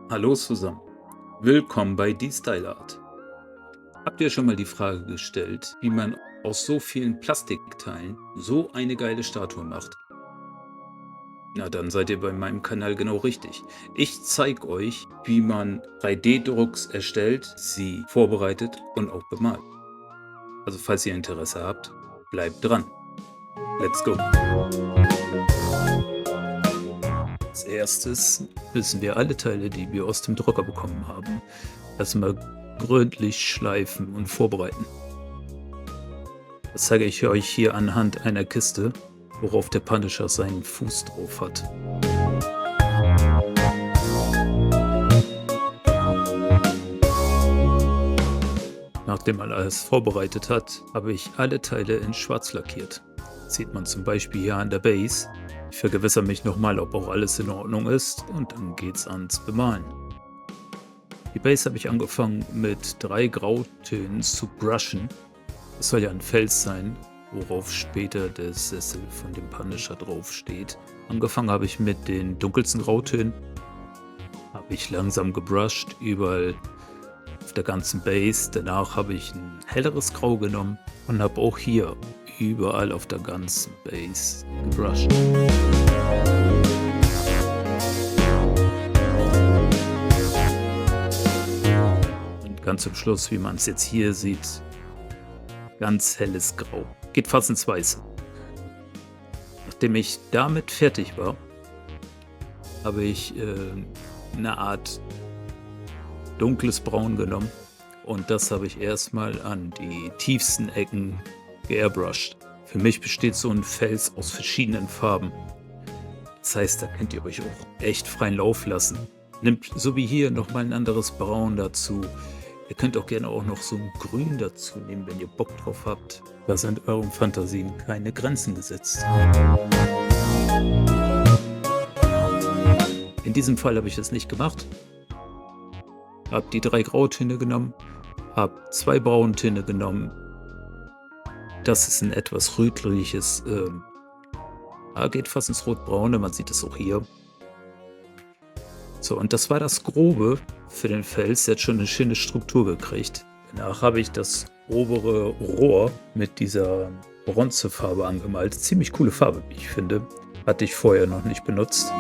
Hallo zusammen, willkommen bei Die Style Art. Habt ihr schon mal die Frage gestellt, wie man aus so vielen Plastikteilen so eine geile Statue macht? Na, dann seid ihr bei meinem Kanal genau richtig. Ich zeige euch, wie man 3D-Drucks erstellt, sie vorbereitet und auch bemalt. Also falls ihr Interesse habt, bleibt dran. Let's go! Als erstes müssen wir alle Teile, die wir aus dem Drucker bekommen haben, erstmal gründlich schleifen und vorbereiten. Das zeige ich euch hier anhand einer Kiste, worauf der Punisher seinen Fuß drauf hat. Nachdem man alles vorbereitet hat, habe ich alle Teile in schwarz lackiert. Das sieht man zum Beispiel hier an der Base. Ich vergewissere mich nochmal, ob auch alles in Ordnung ist, und dann geht's ans Bemalen. Die Base habe ich angefangen mit 3 Grautönen zu brushen. Das soll ja ein Fels sein, worauf später der Sessel von dem Punisher drauf steht. Angefangen habe ich mit den dunkelsten Grautönen. Habe ich langsam gebrusht, überall auf der ganzen Base. Danach habe ich ein helleres Grau genommen und habe auch hier überall auf der ganzen Base gebrusht. Und ganz zum Schluss, wie man es jetzt hier sieht, ganz helles Grau. Geht fast ins Weiße. Nachdem ich damit fertig war, habe ich eine Art dunkles Braun genommen, und das habe ich erstmal an die tiefsten Ecken geairbrushed. Für mich besteht so ein Fels aus verschiedenen Farben. Das heißt, da könnt ihr euch auch echt freien Lauf lassen. Nehmt so wie hier nochmal ein anderes Braun dazu. Ihr könnt auch gerne auch noch so ein Grün dazu nehmen, wenn ihr Bock drauf habt. Da sind euren Fantasien keine Grenzen gesetzt. In diesem Fall habe ich es nicht gemacht. Habe die 3 Grautöne genommen, habe 2 Brauntöne genommen. Das ist ein etwas rötliches, geht fast ins Rotbraune, man sieht es auch hier. So, und das war das Grobe für den Fels. Der hat schon eine schöne Struktur gekriegt. Danach habe ich das obere Rohr mit dieser Bronzefarbe angemalt. Ziemlich coole Farbe, wie ich finde. Hatte ich vorher noch nicht benutzt.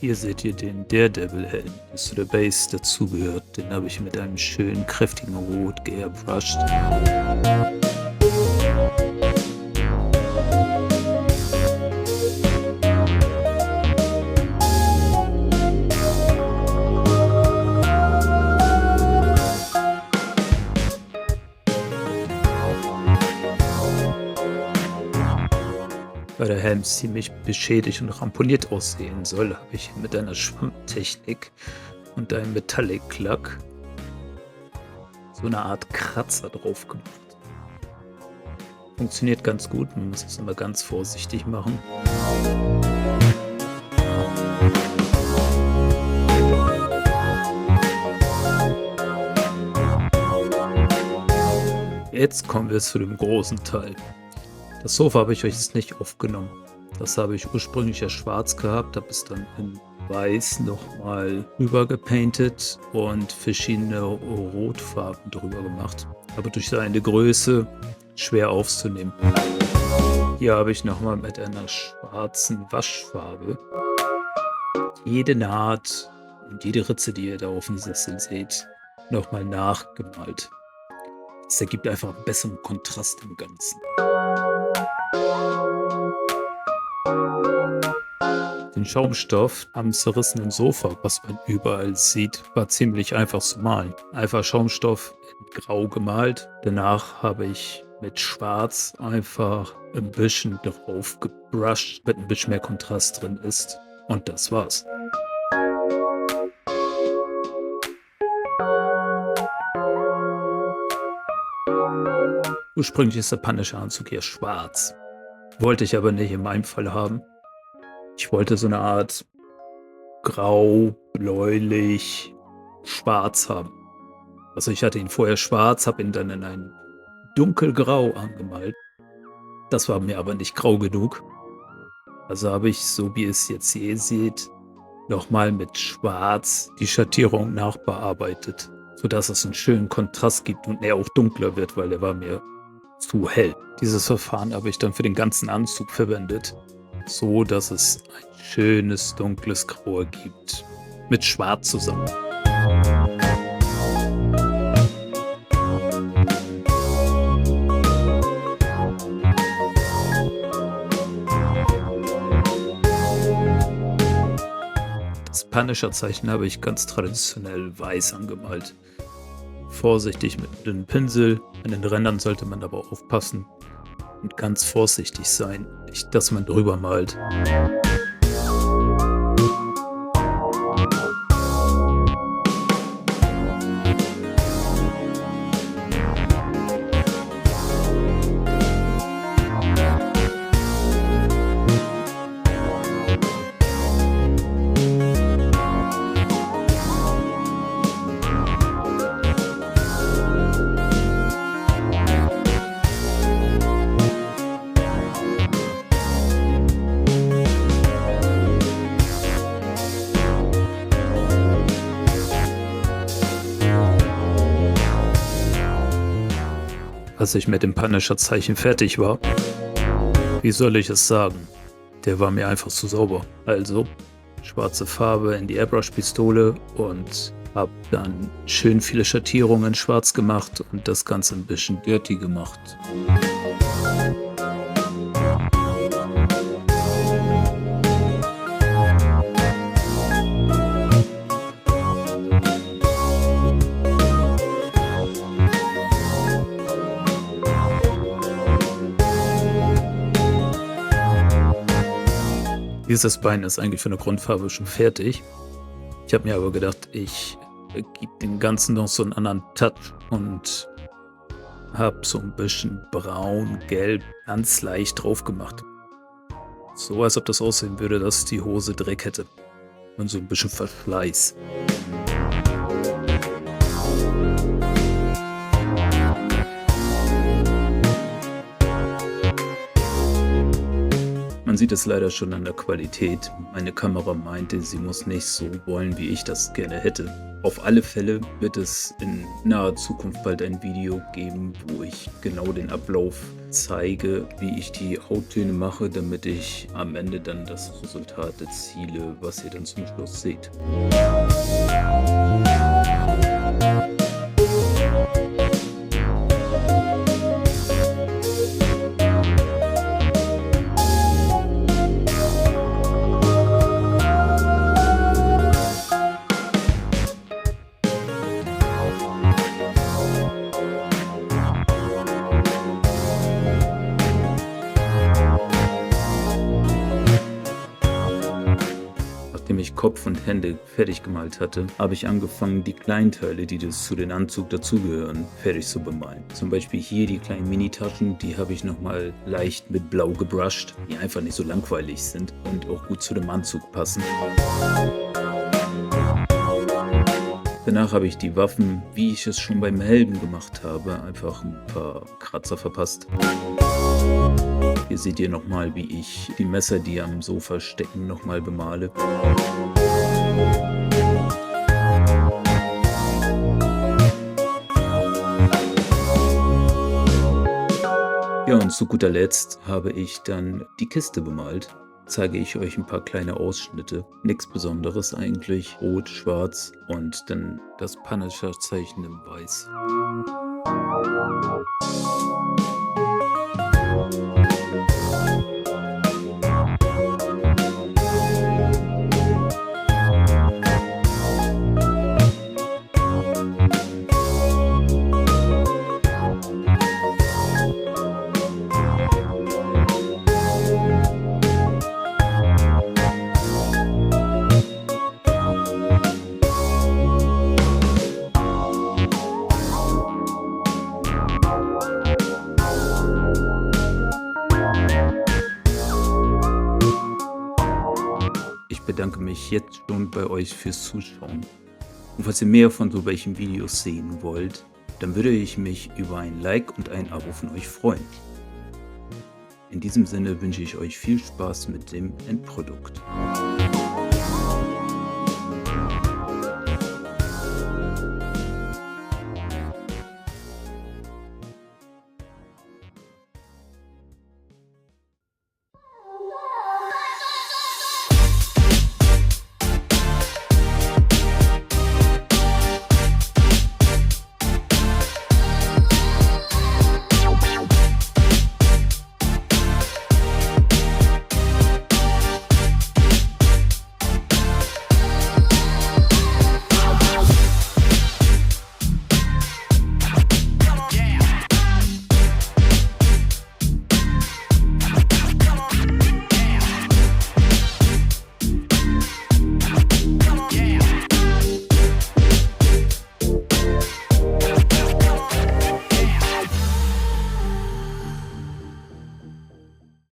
Hier seht ihr den Daredevil-Helm, der zu der Base dazugehört. Den habe ich mit einem schönen, kräftigen Rot geairbrushed. Weil der Helm ziemlich beschädigt und ramponiert aussehen soll, habe ich mit einer Schwammtechnik und einem Metallic Lack so eine Art Kratzer drauf gemacht. Funktioniert ganz gut, man muss es immer ganz vorsichtig machen. Jetzt kommen wir zu dem großen Teil. Das Sofa habe ich euch jetzt nicht aufgenommen. Das habe ich ursprünglich ja schwarz gehabt, habe es dann in weiß nochmal rüber gepaintet und verschiedene Rotfarben drüber gemacht. Aber durch seine Größe schwer aufzunehmen. Hier habe ich nochmal mit einer schwarzen Waschfarbe jede Naht und jede Ritze, die ihr da auf dem Sessel seht, nochmal nachgemalt. Das ergibt einfach einen besseren Kontrast im Ganzen. Den Schaumstoff am zerrissenen Sofa, was man überall sieht, war ziemlich einfach zu malen. Einfach Schaumstoff in Grau gemalt. Danach habe ich mit Schwarz einfach ein bisschen drauf gebrusht, damit ein bisschen mehr Kontrast drin ist. Und das war's. Ursprünglich ist der Punisher-Anzug hier schwarz. Wollte ich aber nicht in meinem Fall haben. Ich wollte so eine Art grau, bläulich, schwarz haben. Also, ich hatte ihn vorher schwarz, habe ihn dann in ein dunkelgrau angemalt. Das war mir aber nicht grau genug. Also habe ich, so wie ihr es jetzt hier seht, noch mal mit Schwarz die Schattierung nachbearbeitet, sodass es einen schönen Kontrast gibt und er auch dunkler wird, weil er war mir zu hell. Dieses Verfahren habe ich dann für den ganzen Anzug verwendet, so dass es ein schönes dunkles Grau ergibt mit Schwarz zusammen. Das Punisher-Zeichen habe ich ganz traditionell weiß angemalt. Vorsichtig mit 'nem dünnen Pinsel. An den Rändern sollte man aber aufpassen und ganz vorsichtig sein, nicht dass man drüber malt. Als ich mit dem Punisher-Zeichen fertig war, wie soll ich es sagen? Der war mir einfach zu sauber. Also schwarze Farbe in die Airbrush-Pistole und habe dann schön viele Schattierungen schwarz gemacht und das Ganze ein bisschen dirty gemacht. Dieses Bein ist eigentlich von der Grundfarbe schon fertig. Ich habe mir aber gedacht, ich gebe dem Ganzen noch so einen anderen Touch und habe so ein bisschen braun, gelb ganz leicht drauf gemacht. So, als ob das aussehen würde, dass die Hose Dreck hätte und so ein bisschen Verschleiß. Man sieht es leider schon an der Qualität. Meine Kamera meinte, sie muss nicht so wollen, wie ich das gerne hätte. Auf alle Fälle wird es in naher Zukunft bald ein Video geben, wo ich genau den Ablauf zeige, wie ich die Hauttöne mache, damit ich am Ende dann das Resultat erziele, was ihr dann zum Schluss seht. Nachdem ich Kopf und Hände fertig gemalt hatte, habe ich angefangen, die kleinen Teile, die zu den Anzug dazugehören, fertig zu bemalen. Zum Beispiel hier die kleinen Minitaschen, die habe ich nochmal leicht mit Blau gebrusht, die einfach nicht so langweilig sind und auch gut zu dem Anzug passen. Danach habe ich die Waffen, wie ich es schon beim Helden gemacht habe, einfach ein paar Kratzer verpasst. Hier seht ihr nochmal, wie ich die Messer, die am Sofa stecken, nochmal bemale. Ja, und zu guter Letzt habe ich dann die Kiste bemalt. Zeige ich euch ein paar kleine Ausschnitte. Nichts Besonderes eigentlich. Rot, schwarz und dann das Punisher-Zeichen in weiß. Ich bedanke mich jetzt schon bei euch fürs Zuschauen. Und falls ihr mehr von so welchen Videos sehen wollt, dann würde ich mich über ein Like und ein Abo von euch freuen. In diesem Sinne wünsche ich euch viel Spaß mit dem Endprodukt.